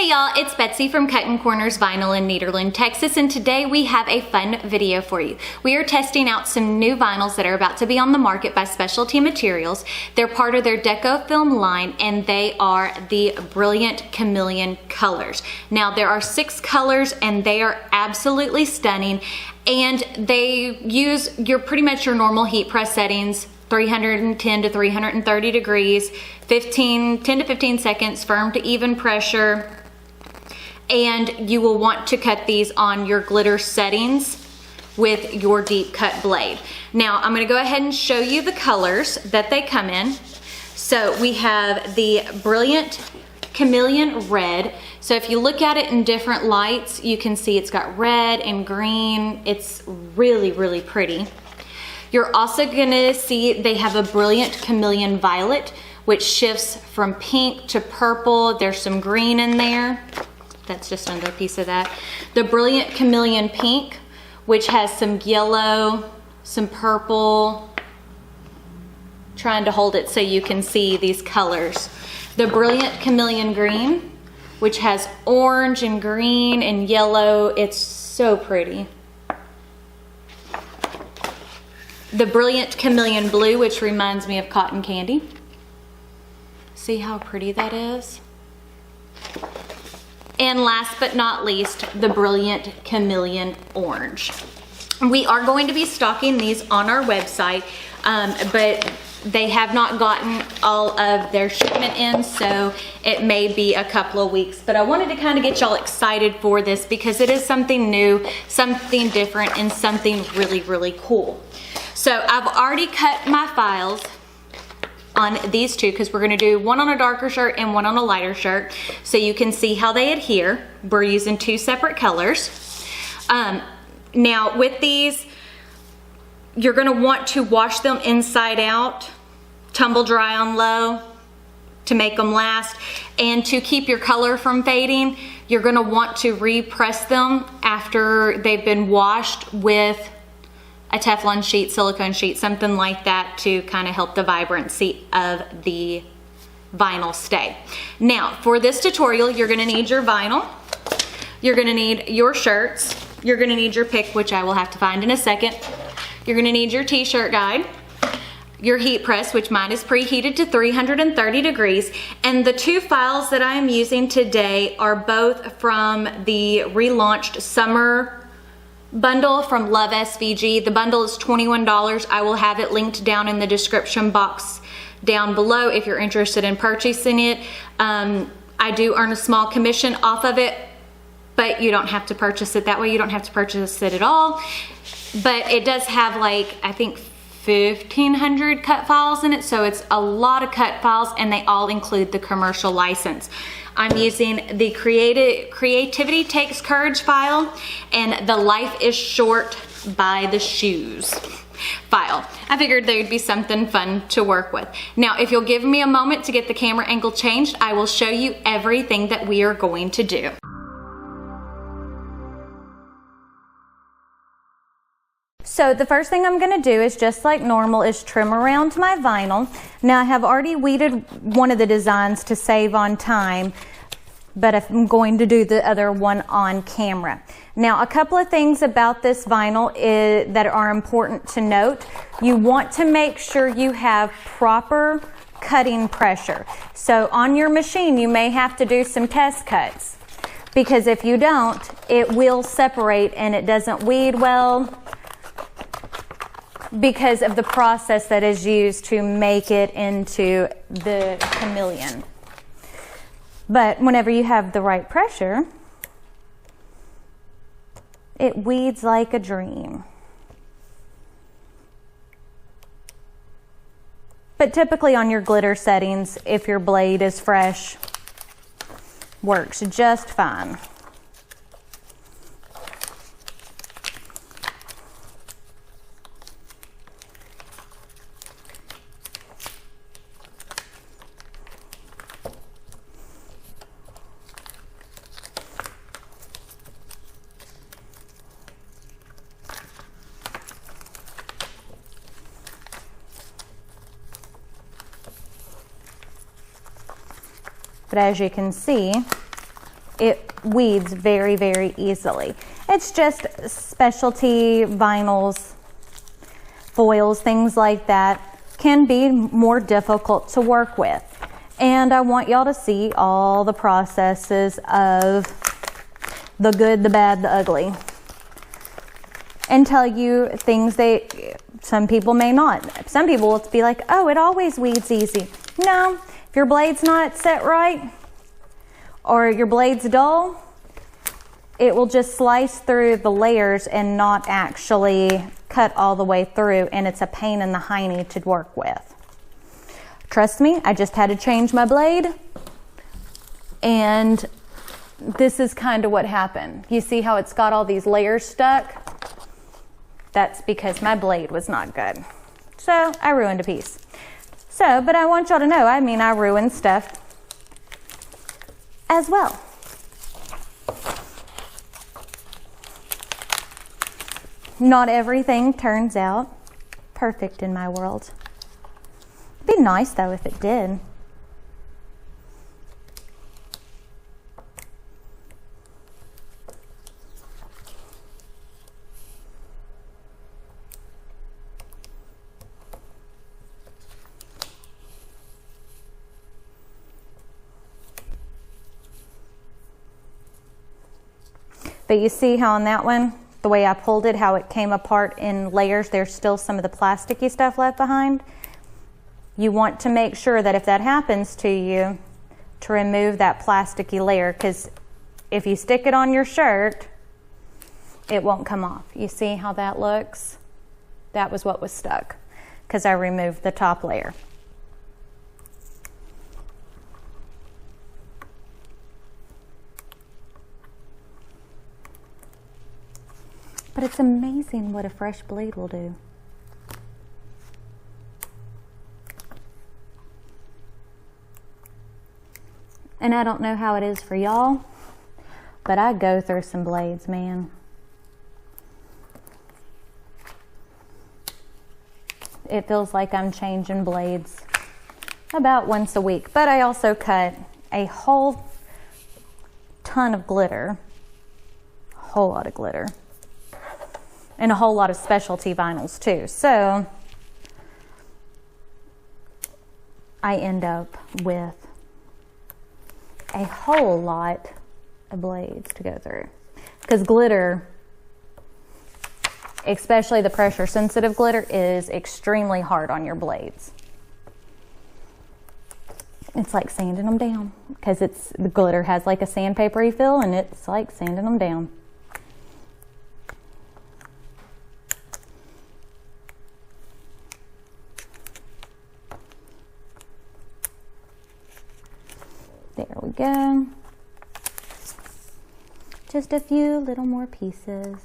Hey y'all, it's Betsy from Cuttin Corners Vinyl in Nederland, Texas, and today we have a fun video for you. We are testing out some new vinyls that are about to be on the market by Specialty Materials. They're part of their Deco Film line, and they are the Brilliant Chameleon colors. Now, there are 6 colors, and they are absolutely stunning, and they use pretty much your normal heat press settings, 310 to 330 degrees, 10 to 15 seconds, firm to even pressure. And you will want to cut these on your glitter settings with your deep cut blade. Now, I'm gonna go ahead and show you the colors that they come in. So we have the Brilliant Chameleon Red. So if you look at it in different lights, you can see it's got red and green. It's really, really pretty. You're also gonna see they have a Brilliant Chameleon Violet, which shifts from pink to purple. There's some green in there. That's just another piece of that. The Brilliant Chameleon Pink, which has some yellow, some purple. Trying to hold it so you can see these colors. The Brilliant Chameleon Green, which has orange and green and yellow. It's so pretty. The Brilliant Chameleon Blue, which reminds me of cotton candy. See how pretty that is? And last but not least, the Brilliant Chameleon Orange. We are going to be stocking these on our website, but they have not gotten all of their shipment in, so it may be a couple of weeks. But I wanted to kind of get y'all excited for this because it is something new, something different, and something really, really cool. So I've already cut my files on these two because we're going to do one on a darker shirt and one on a lighter shirt so you can see how they adhere. We're using 2 separate colors. Now with these, you're going to want to wash them inside out, tumble dry on low to make them last, and to keep your color from fading, you're going to want to repress them after they've been washed with a Teflon sheet, silicone sheet, something like that to kind of help the vibrancy of the vinyl stay. Now, for this tutorial, you're gonna need your vinyl, you're gonna need your shirts, you're gonna need your pick, which I will have to find in a second, you're gonna need your t-shirt guide, your heat press, which mine is preheated to 330 degrees, and the 2 files that I am using today are both from the relaunched summer bundle from Love SVG. The bundle is $21. I will have it linked down in the description box down below if you're interested in purchasing it. I do earn a small commission off of it, but you don't have to purchase it that way. You don't have to purchase it at all. But it does have, like, I think 1,500 cut files in it, so it's a lot of cut files, and they all include the commercial license. I'm using the Creativity Takes Courage file and the Life is Short by the Shoes file. I figured there'd be something fun to work with. Now, if you'll give me a moment to get the camera angle changed, I will show you everything that we are going to do. So the first thing I'm going to do is, just like normal, is trim around my vinyl. Now I have already weeded one of the designs to save on time, but I'm going to do the other one on camera. Now, a couple of things about this vinyl that are important to note. You want to make sure you have proper cutting pressure. So on your machine, you may have to do some test cuts, because if you don't, it will separate and it doesn't weed well, because of the process that is used to make it into the chameleon. But whenever you have the right pressure, it weeds like a dream. But typically on your glitter settings, if your blade is fresh, works just fine. But as you can see, it weeds very, very easily. It's just specialty vinyls, foils, things like that can be more difficult to work with. And I want y'all to see all the processes of the good, the bad, the ugly, and tell you things some people may not. Some people will be like, oh, it always weeds easy. No, if your blade's not set right or your blade's dull, it will just slice through the layers and not actually cut all the way through, and it's a pain in the hiney to work with. Trust me, I just had to change my blade, and this is kind of what happened. You see how it's got all these layers stuck? That's because my blade was not good. So I ruined a piece. So, but I want y'all to know, I mean, I ruined stuff as well. Not everything turns out perfect in my world. It'd be nice though if it did. But you see how on that one, the way I pulled it, how it came apart in layers, there's still some of the plasticky stuff left behind. You want to make sure that if that happens to you, to remove that plasticky layer, because if you stick it on your shirt, it won't come off. You see how that looks? That was what was stuck, because I removed the top layer. But it's amazing what a fresh blade will do. And I don't know how it is for y'all, but I go through some blades, man. It feels like I'm changing blades about once a week. But I also cut a whole ton of glitter, a whole lot of glitter, and a whole lot of specialty vinyls too. So I end up with a whole lot of blades to go through, because glitter, especially the pressure sensitive glitter, is extremely hard on your blades. It's like sanding them down, because the glitter has like a sandpapery feel, and it's like sanding them down. There we go. Just a few little more pieces.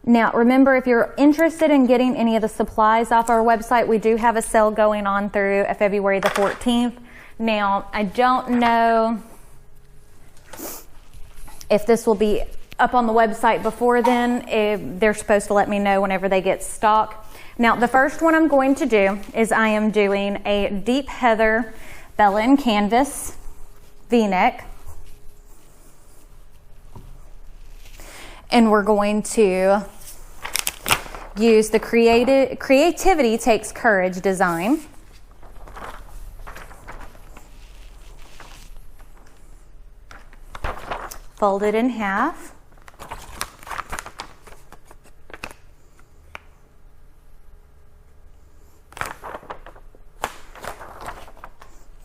Now, remember, if you're interested in getting any of the supplies off our website, we do have a sale going on through February the 14th. Now, I don't know if this will be up on the website before then. They're supposed to let me know whenever they get stock. Now, the first one I'm going to do is I am doing a deep heather Bella and Canvas V-neck. And we're going to use the Creativity Takes Courage design. Fold it in half.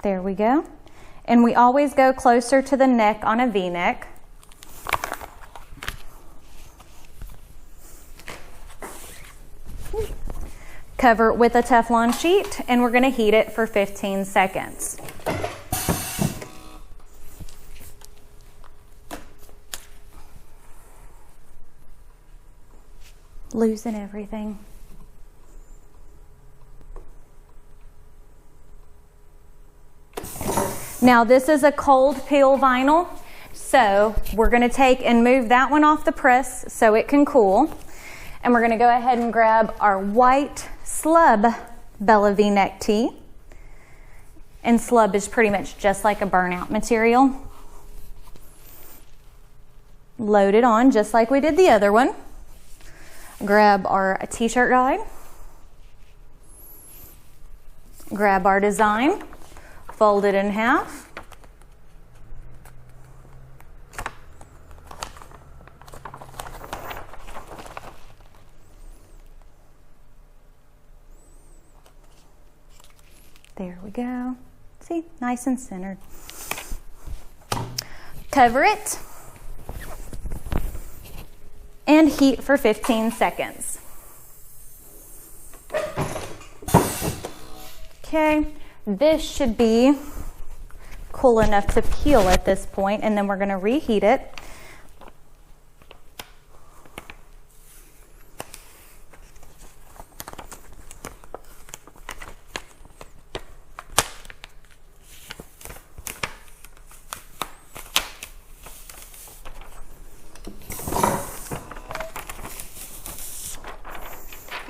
There we go. And we always go closer to the neck on a V-neck. Cover it with a Teflon sheet, and we're going to heat it for 15 seconds. Losing everything. Now, this is a cold peel vinyl, So we're gonna take and move that one off the press so it can cool. And we're gonna go ahead and grab our white Slub Bella V-neck tee. And Slub is pretty much just like a burnout material. Load it on just like we did the other one. Grab our t-shirt guide. Grab our design, fold it in half. There we go. See, nice and centered. Cover it and heat for 15 seconds. Okay, this should be cool enough to peel at this point, and then we're gonna reheat it.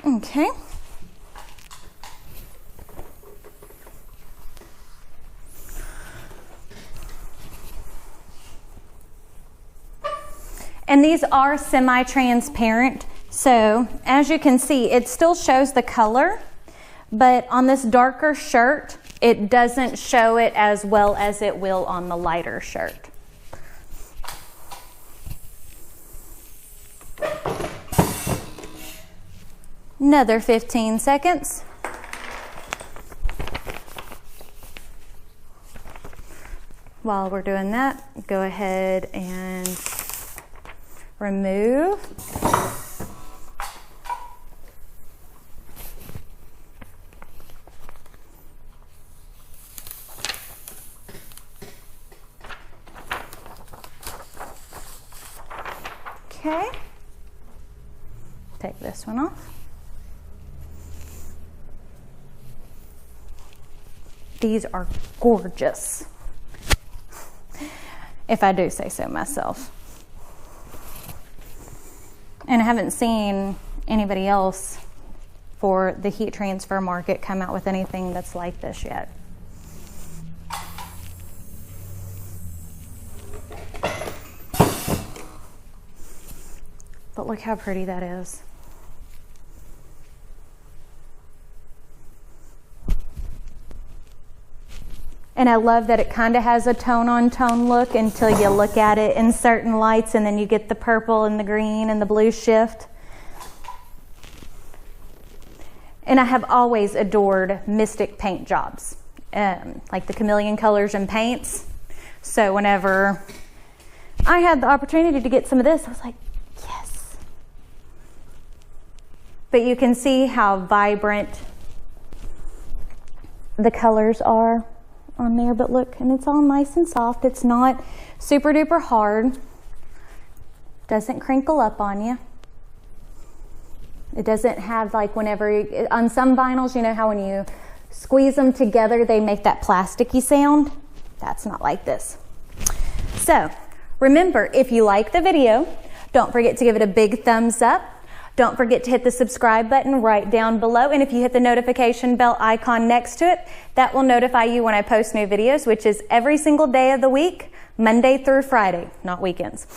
Okay. And these are semi-transparent, so as you can see, it still shows the color, but on this darker shirt, it doesn't show it as well as it will on the lighter shirt. Another 15 seconds. While we're doing that, go ahead and remove. Okay. Take this one off. These are gorgeous, if I do say so myself. And I haven't seen anybody else for the heat transfer market come out with anything that's like this yet. But look how pretty that is. And I love that it kind of has a tone-on-tone look until you look at it in certain lights, and then you get the purple and the green and the blue shift. And I have always adored Mystic paint jobs, like the Chameleon colors and paints. So whenever I had the opportunity to get some of this, I was like, yes. But you can see how vibrant the colors are on there, but look, and it's all nice and soft. It's not super duper hard. Doesn't crinkle up on you. It doesn't have like whenever, on some vinyls, you know how when you squeeze them together, they make that plasticky sound? That's not like this. So remember, if you like the video, don't forget to give it a big thumbs up. Don't forget to hit the subscribe button right down below. And if you hit the notification bell icon next to it, that will notify you when I post new videos, which is every single day of the week, Monday through Friday, not weekends.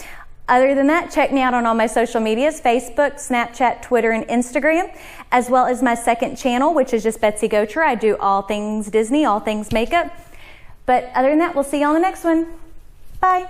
Other than that, check me out on all my social medias, Facebook, Snapchat, Twitter, and Instagram, as well as my second channel, which is just Betsy Gocher. I do all things Disney, all things makeup. But other than that, we'll see you on the next one. Bye.